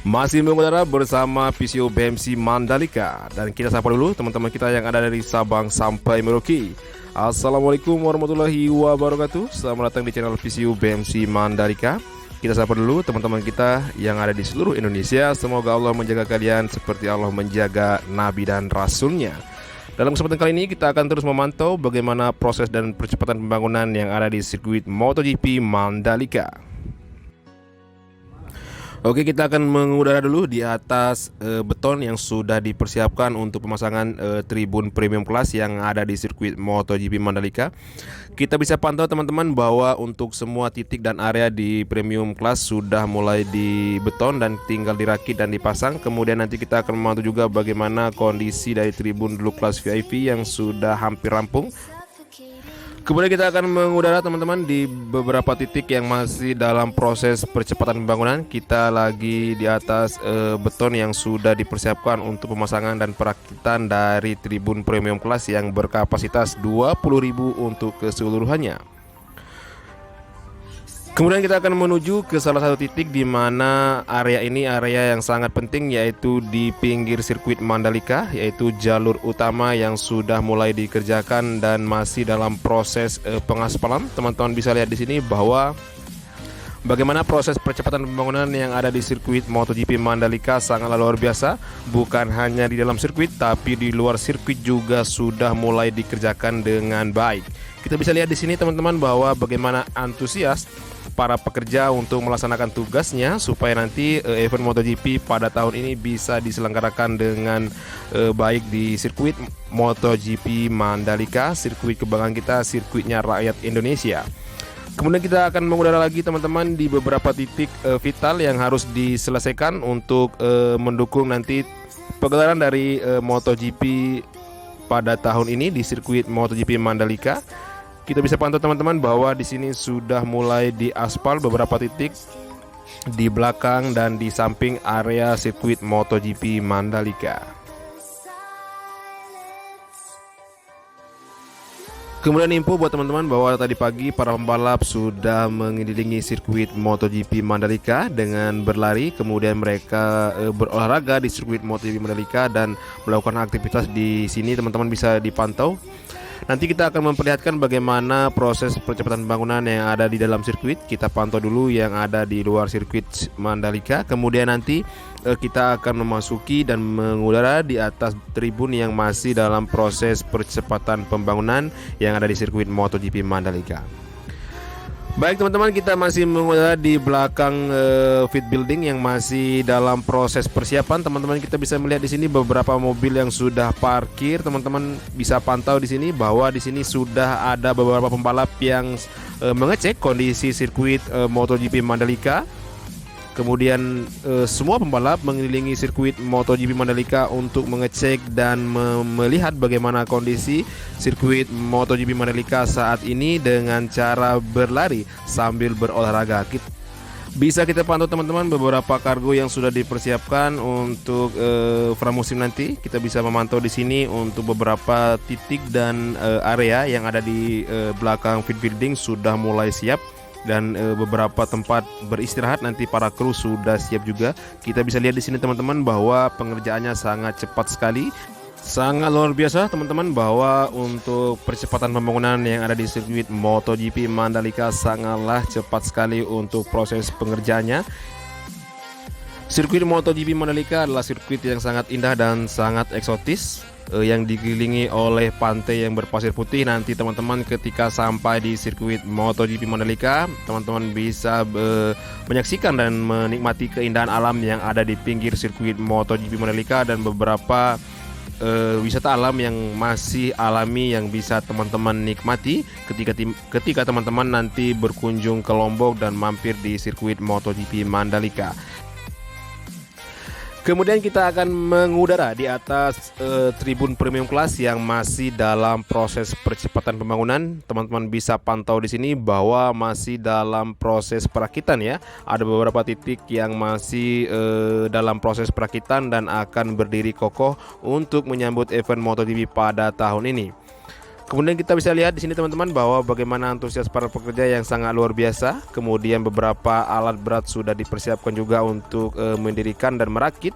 Masih mengudara bersama PCO BMC Mandalika. Dan kita sapa dulu teman-teman kita yang ada dari Sabang sampai Merauke. Assalamualaikum warahmatullahi wabarakatuh. Selamat datang di channel PCO BMC Mandalika. Kita sapa dulu teman-teman kita yang ada di seluruh Indonesia. Semoga Allah menjaga kalian seperti Allah menjaga Nabi dan Rasulnya. Dalam kesempatan kali ini kita akan terus memantau bagaimana proses dan percepatan pembangunan yang ada di sirkuit MotoGP Mandalika. Oke, kita akan mengudara dulu di atas beton yang sudah dipersiapkan untuk pemasangan tribun premium kelas yang ada di sirkuit MotoGP Mandalika. Kita bisa pantau teman-teman bahwa untuk semua titik dan area di premium kelas sudah mulai di beton dan tinggal dirakit dan dipasang. Kemudian nanti kita akan memantau juga bagaimana kondisi dari tribun dulu kelas VIP yang sudah hampir rampung. Kemudian kita akan mengudara teman-teman di beberapa titik yang masih dalam proses percepatan pembangunan. Kita lagi di atas beton yang sudah dipersiapkan untuk pemasangan dan perakitan dari tribun premium kelas yang berkapasitas 20.000 untuk keseluruhannya. Kemudian kita akan menuju ke salah satu titik di mana area ini area yang sangat penting, yaitu di pinggir sirkuit Mandalika, yaitu jalur utama yang sudah mulai dikerjakan dan masih dalam proses pengaspalan. Teman-teman bisa lihat di sini bahwa bagaimana proses percepatan pembangunan yang ada di sirkuit MotoGP Mandalika sangatlah luar biasa. Bukan hanya di dalam sirkuit, tapi di luar sirkuit juga sudah mulai dikerjakan dengan baik. Kita bisa lihat di sini teman-teman bahwa bagaimana antusias para pekerja untuk melaksanakan tugasnya supaya nanti event MotoGP pada tahun ini bisa diselenggarakan dengan baik di sirkuit MotoGP Mandalika, sirkuit kebanggaan kita, sirkuitnya rakyat Indonesia. Kemudian kita akan mengudara lagi teman-teman di beberapa titik vital yang harus diselesaikan untuk mendukung nanti pegelaran dari MotoGP pada tahun ini di sirkuit MotoGP Mandalika. Kita bisa pantau teman-teman bahwa di sini sudah mulai diaspal beberapa titik di belakang dan di samping area sirkuit MotoGP Mandalika. Kemudian info buat teman-teman bahwa tadi pagi para pembalap sudah mengelilingi sirkuit MotoGP Mandalika dengan berlari. Kemudian mereka berolahraga di sirkuit MotoGP Mandalika dan melakukan aktivitas di sini. Teman-teman bisa dipantau. Nanti kita akan memperlihatkan bagaimana proses percepatan pembangunan yang ada di dalam sirkuit. Kita pantau dulu yang ada di luar sirkuit Mandalika. Kemudian nanti kita akan memasuki dan mengudara di atas tribun yang masih dalam proses percepatan pembangunan yang ada di sirkuit MotoGP Mandalika. Baik teman-teman, kita masih mengudara di belakang pit building yang masih dalam proses persiapan. Teman-teman kita bisa melihat di sini beberapa mobil yang sudah parkir. Teman-teman bisa pantau di sini bahwa di sini sudah ada beberapa pembalap yang mengecek kondisi sirkuit MotoGP Mandalika. Kemudian semua pembalap mengelilingi sirkuit MotoGP Mandalika untuk mengecek dan melihat bagaimana kondisi sirkuit MotoGP Mandalika saat ini dengan cara berlari sambil berolahraga. Bisa kita pantau teman-teman beberapa kargo yang sudah dipersiapkan untuk pramusim nanti. Kita bisa memantau di sini untuk beberapa titik dan area yang ada di belakang pit building sudah mulai siap. Dan beberapa tempat beristirahat nanti para kru sudah siap juga. Kita bisa lihat di sini teman-teman bahwa pengerjaannya sangat cepat sekali. Sangat luar biasa teman-teman bahwa untuk percepatan pembangunan yang ada di sirkuit MotoGP Mandalika sangatlah cepat sekali untuk proses pengerjaannya. Sirkuit MotoGP Mandalika adalah sirkuit yang sangat indah dan sangat eksotis, yang dikelilingi oleh pantai yang berpasir putih. Nanti teman-teman ketika sampai di sirkuit MotoGP Mandalika, teman-teman bisa menyaksikan dan menikmati keindahan alam yang ada di pinggir sirkuit MotoGP Mandalika dan beberapa wisata alam yang masih alami yang bisa teman-teman nikmati ketika teman-teman nanti berkunjung ke Lombok dan mampir di sirkuit MotoGP Mandalika. Kemudian kita akan mengudara di atas tribun premium kelas yang masih dalam proses percepatan pembangunan. Teman-teman bisa pantau di sini bahwa masih dalam proses perakitan ya. Ada beberapa titik yang masih dalam proses perakitan dan akan berdiri kokoh untuk menyambut event MotoGP pada tahun ini. Kemudian kita bisa lihat di sini teman-teman bahwa bagaimana antusias para pekerja yang sangat luar biasa. Kemudian beberapa alat berat sudah dipersiapkan juga untuk mendirikan dan merakit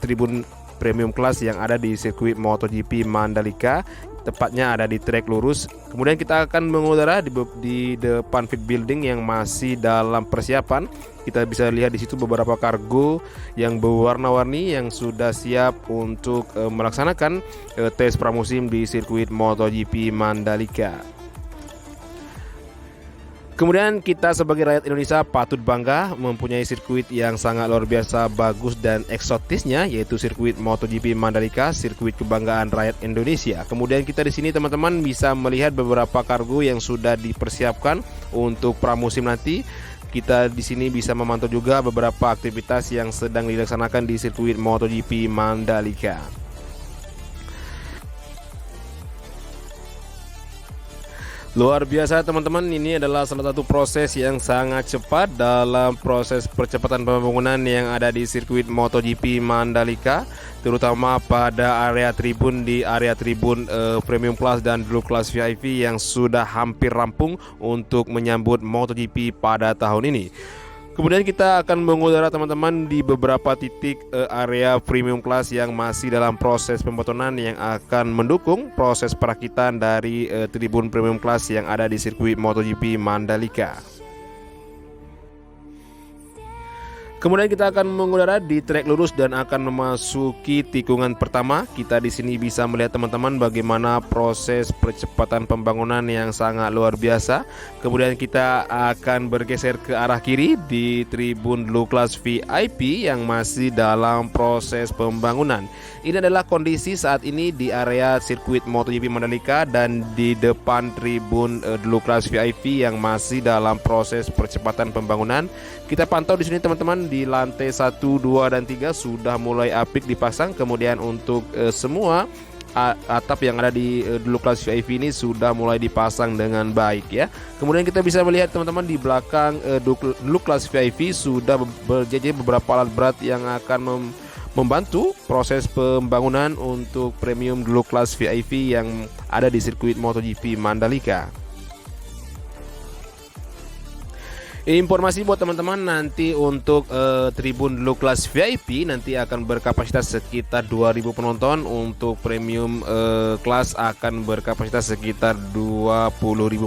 tribun premium kelas yang ada di sirkuit MotoGP Mandalika, tepatnya ada di trek lurus. Kemudian kita akan mengudara di depan pit building yang masih dalam persiapan. Kita bisa lihat di situ beberapa kargo yang berwarna-warni yang sudah siap untuk melaksanakan tes pramusim di sirkuit MotoGP Mandalika. Kemudian kita sebagai rakyat Indonesia patut bangga mempunyai sirkuit yang sangat luar biasa bagus dan eksotisnya, yaitu sirkuit MotoGP Mandalika, sirkuit kebanggaan rakyat Indonesia. Kemudian kita di sini teman-teman bisa melihat beberapa kargo yang sudah dipersiapkan untuk pramusim nanti. Kita di sini bisa memantau juga beberapa aktivitas yang sedang dilaksanakan di sirkuit MotoGP Mandalika. Luar biasa teman-teman, ini adalah salah satu proses yang sangat cepat dalam proses percepatan pembangunan yang ada di sirkuit MotoGP Mandalika, terutama pada area tribun Premium Class dan Blue Class VIP yang sudah hampir rampung untuk menyambut MotoGP pada tahun ini. Kemudian kita akan mengudara teman-teman di beberapa titik area premium class yang masih dalam proses pembotonan yang akan mendukung proses perakitan dari tribun premium class yang ada di sirkuit MotoGP Mandalika. Kemudian kita akan mengudara di trek lurus dan akan memasuki tikungan pertama. Kita di sini bisa melihat teman-teman bagaimana proses percepatan pembangunan yang sangat luar biasa. Kemudian kita akan bergeser ke arah kiri di tribun Blue Class VIP yang masih dalam proses pembangunan. Ini adalah kondisi saat ini di area sirkuit MotoGP Mandalika dan di depan tribun Blue Class VIP yang masih dalam proses percepatan pembangunan. Kita pantau di sini teman-teman, di lantai 1, 2, dan 3 sudah mulai apik dipasang. Kemudian untuk semua atap yang ada di Blue Class VIP ini sudah mulai dipasang dengan baik ya. Kemudian kita bisa melihat teman-teman di belakang Blue Class VIP sudah berjejer beberapa alat berat yang akan membantu proses pembangunan untuk premium Blue Class VIP yang ada di sirkuit MotoGP Mandalika. Informasi buat teman-teman, nanti untuk tribun Blue Class VIP nanti akan berkapasitas sekitar 2000 penonton. Untuk premium kelas akan berkapasitas sekitar 20.000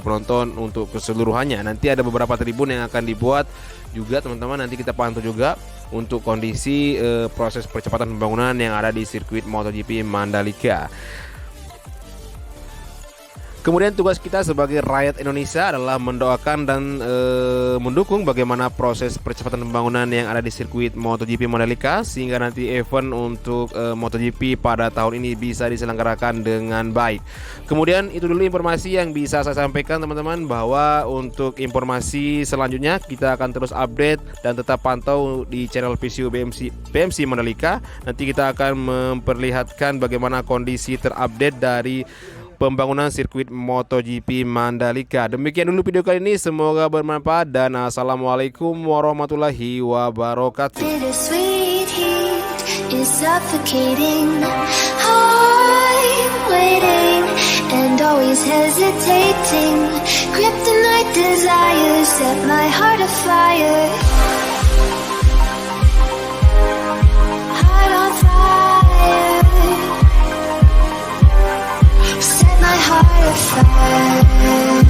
penonton untuk keseluruhannya. Nanti ada beberapa tribun yang akan dibuat juga teman-teman, nanti kita pantau juga untuk kondisi proses percepatan pembangunan yang ada di sirkuit MotoGP Mandalika. Kemudian tugas kita sebagai rakyat Indonesia adalah mendoakan dan mendukung bagaimana proses percepatan pembangunan yang ada di sirkuit MotoGP Mandalika sehingga nanti event untuk MotoGP pada tahun ini bisa diselenggarakan dengan baik. Kemudian itu dulu informasi yang bisa saya sampaikan teman-teman, bahwa untuk informasi selanjutnya kita akan terus update dan tetap pantau di channel PCU BMC Mandalika. Nanti kita akan memperlihatkan bagaimana kondisi terupdate dari pembangunan sirkuit MotoGP Mandalika. Demikian dulu video kali ini, semoga bermanfaat dan assalamualaikum warahmatullahi wabarakatuh. Heart afire. Yeah.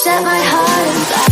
set my heart on fire.